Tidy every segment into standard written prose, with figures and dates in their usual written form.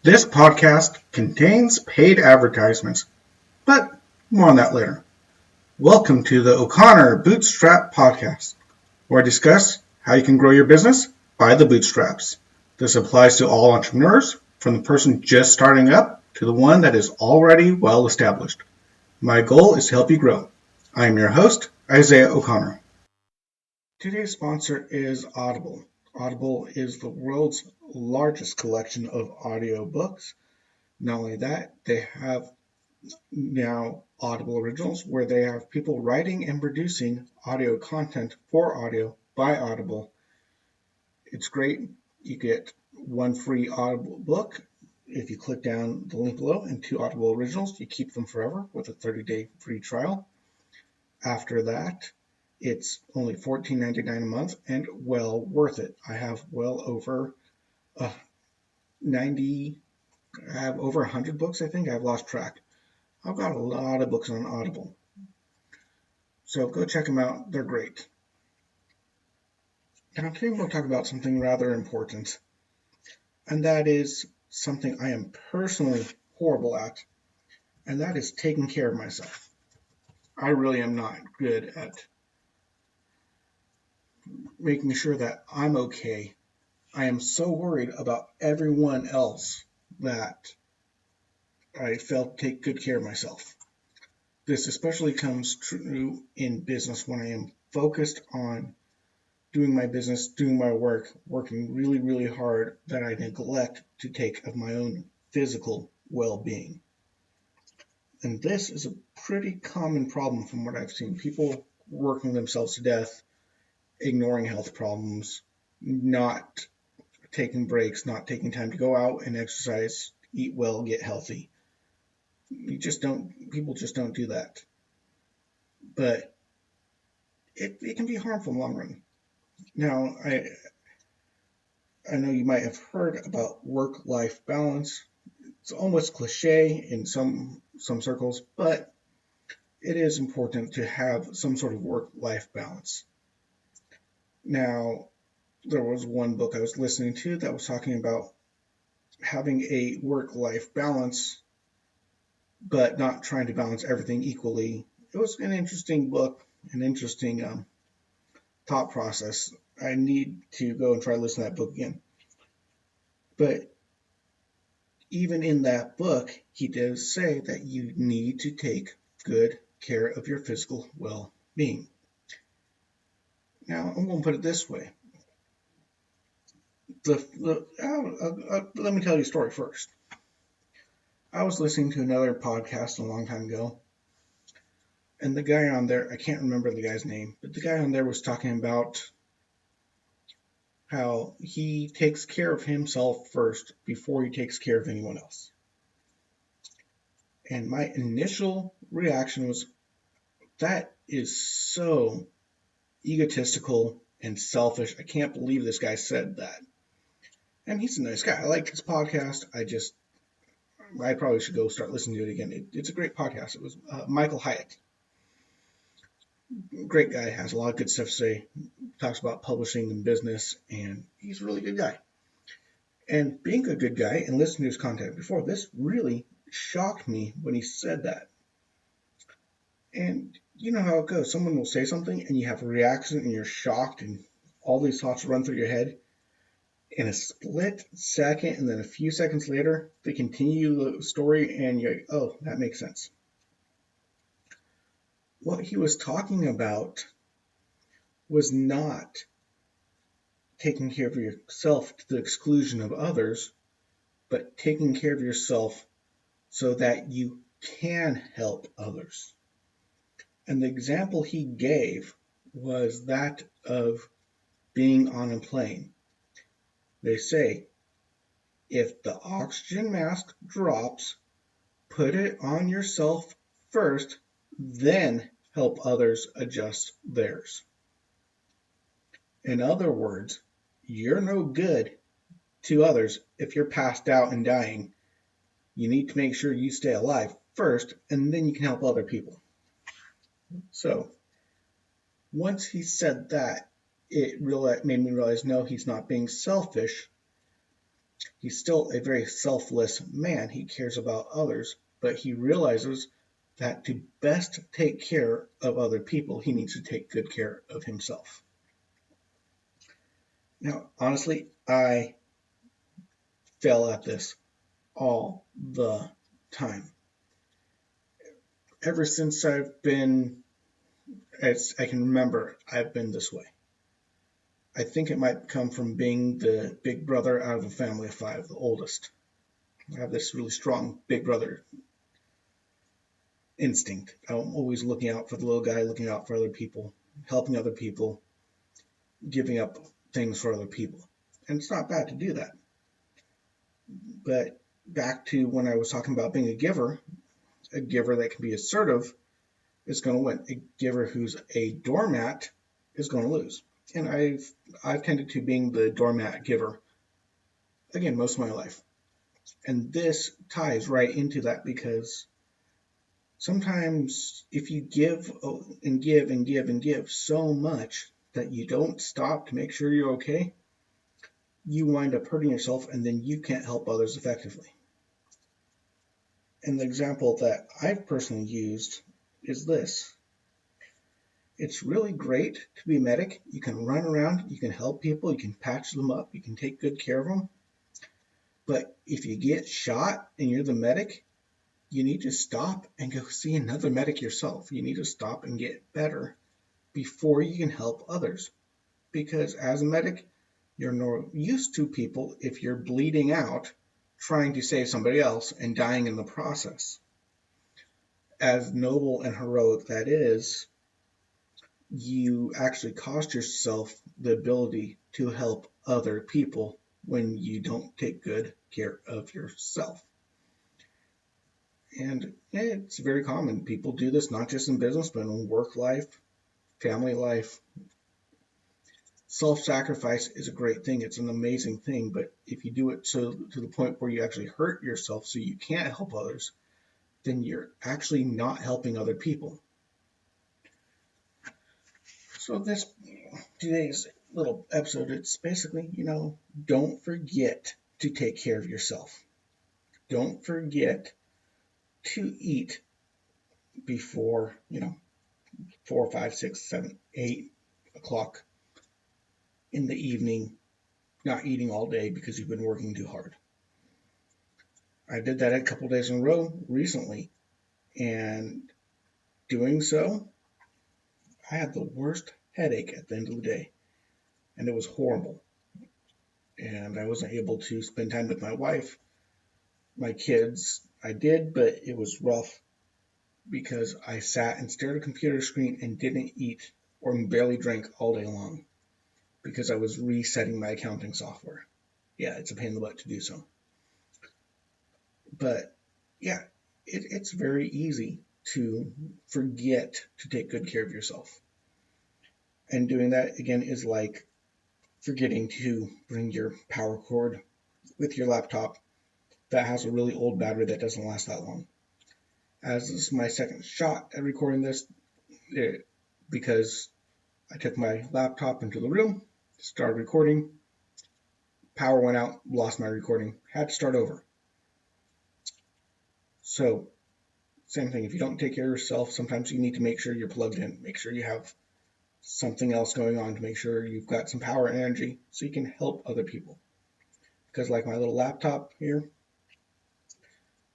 This podcast contains paid advertisements, but more on that later. Welcome to the O'Connor Bootstrap Podcast, where I discuss how you can grow your business by the bootstraps. This applies to all entrepreneurs, from the person just starting up to the one that is already well established. My goal is to help you grow. I am your host, Isaiah O'Connor. Today's sponsor is Audible. Audible is the world's largest collection of audiobooks. Not only that, they have now Audible Originals, where they have people writing and producing audio content for audio by Audible. It's great. You get one free Audible book if you click down the link below, and 2 Audible Originals. You keep them forever with a 30-day free trial. After that, it's only $14.99 a month and well worth it. I have well over 90, I have over 100 books, I think. I've lost track. I've got a lot of books on Audible. So go check them out. They're great. Now today we're going to talk about something rather important. And that is something I am personally horrible at. And that is taking care of myself. I really am not good at making sure that I'm okay. I am so worried about everyone else that I fail to take good care of myself. This especially comes true in business when I am focused on doing my business, doing my work, working really, really hard, that I neglect to take of my own physical well-being. And this is a pretty common problem from what I've seen. People working themselves to death, ignoring health problems, not taking breaks, not taking time to go out and exercise, eat well, get healthy. People just don't do that. But it can be harmful in the long run. Now, I know you might have heard about work-life balance. It's almost cliche in some circles, but it is important to have some sort of work-life balance. Now, there was one book I was listening to that was talking about having a work-life balance, but not trying to balance everything equally. It was an interesting book, an interesting thought process. I need to go and try to listen to that book again. But even in that book, he does say that you need to take good care of your physical well-being. Now, I'm going to put it this way. Let me tell you a story first. I was listening to another podcast a long time ago, and the guy on there, I can't remember the guy's name, but the guy on there was talking about how he takes care of himself first before he takes care of anyone else. And my initial reaction was, that is so egotistical and selfish. I can't believe this guy said that. And he's a nice guy. I like his podcast. I probably should go start listening to it again. It's a great podcast. It was Michael Hyatt. Great guy, has a lot of good stuff to say. Talks about publishing and business, and he's a really good guy. And being a good guy and listening to his content before, this really shocked me when he said that. And you know how it goes. Someone will say something, and you have a reaction, and you're shocked, and all these thoughts run through your head. In a split second, and then a few seconds later, they continue the story, and you're like, oh, that makes sense. What he was talking about was not taking care of yourself to the exclusion of others, but taking care of yourself so that you can help others. And the example he gave was that of being on a plane. They say, if the oxygen mask drops, put it on yourself first, then help others adjust theirs. In other words, you're no good to others if you're passed out and dying. You need to make sure you stay alive first, and then you can help other people. So, once he said that, it made me realize, no, he's not being selfish. He's still a very selfless man. He cares about others, but he realizes that to best take care of other people, he needs to take good care of himself. Now, honestly, I fail at this all the time. Ever since as I can remember, I've been this way. I think it might come from being the big brother out of a family of five, the oldest. I have this really strong big brother instinct. I'm always looking out for the little guy, looking out for other people, helping other people, giving up things for other people. And it's not bad to do that. But back to when I was talking about being a giver that can be assertive is going to win. A giver who's a doormat is going to lose. And I've tended to being the doormat giver, again, most of my life. And this ties right into that because sometimes if you give and give and give and give so much that you don't stop to make sure you're okay, you wind up hurting yourself and then you can't help others effectively. And the example that I've personally used is this. It's really great to be a medic. You can run around, you can help people, you can patch them up, you can take good care of them. But if you get shot and you're the medic, you need to stop and go see another medic yourself. You need to stop and get better before you can help others. Because as a medic, you're more used to people if you're bleeding out, trying to save somebody else and dying in the process. As noble and heroic that is, you actually cost yourself the ability to help other people when you don't take good care of yourself. And it's very common. People do this not just in business, but in work life, family life. Self-sacrifice is a great thing. It's an amazing thing. But if you do it to the point where you actually hurt yourself so you can't help others, then you're actually not helping other people. So today's little episode, it's basically, don't forget to take care of yourself. Don't forget to eat before, 4, 5, 6, 7, 8 o'clock in the evening, not eating all day because you've been working too hard. I did that a couple days in a row recently, and doing so, I had the worst headache at the end of the day, and it was horrible. And I wasn't able to spend time with my wife, my kids. I did, but it was rough because I sat and stared at a computer screen and didn't eat or barely drank all day long because I was resetting my accounting software. Yeah, it's a pain in the butt to do so. But yeah, it's very easy to forget to take good care of yourself. And doing that, again, is like forgetting to bring your power cord with your laptop that has a really old battery that doesn't last that long. As this is my second shot at recording this, because I took my laptop into the room, started recording, power went out, lost my recording, had to start over. So, same thing, if you don't take care of yourself, sometimes you need to make sure you're plugged in, make sure you have something else going on to make sure you've got some power and energy so you can help other people. Because like my little laptop here,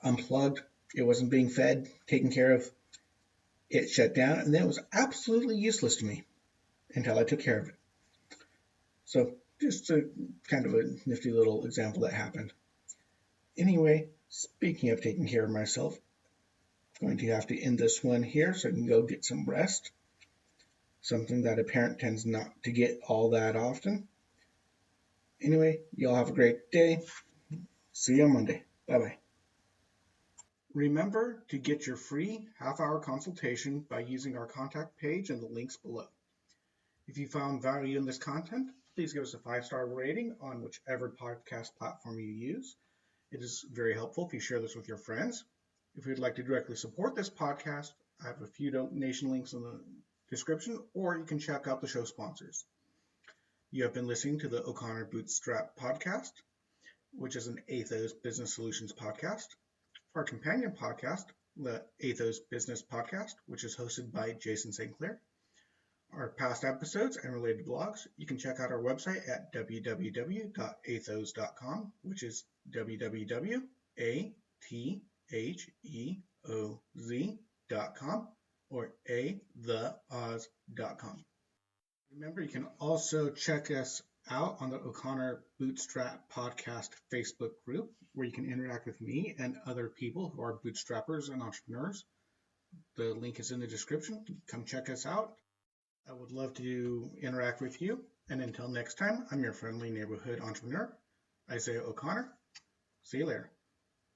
unplugged, it wasn't being fed, taken care of, it shut down, and then it was absolutely useless to me until I took care of it. So just a kind of a nifty little example that happened. Anyway, speaking of taking care of myself, I'm going to have to end this one here so I can go get some rest. Something that a parent tends not to get all that often. Anyway, y'all have a great day. See you on Monday. Bye-bye. Remember to get your free half-hour consultation by using our contact page and the links below. If you found value in this content, please give us a 5-star rating on whichever podcast platform you use. It is very helpful if you share this with your friends. If you'd like to directly support this podcast, I have a few donation links in the description, or you can check out the show sponsors. You have been listening to the O'Connor Bootstrap podcast. which is an Atheoz Business Solutions podcast. Our companion podcast, the Atheoz Business Podcast, which is hosted by Jason St. Clair. Our past episodes and related blogs, you can check out our website at www.atheoz.com, which is www.atheoz.com or theoz.com. Remember, you can also check us out on the O'Connor Bootstrap Podcast Facebook group, where you can interact with me and other people who are bootstrappers and entrepreneurs. The link is in the description. Come check us out. I would love to interact with you. And until next time, I'm your friendly neighborhood entrepreneur, Isaiah O'Connor. See you later.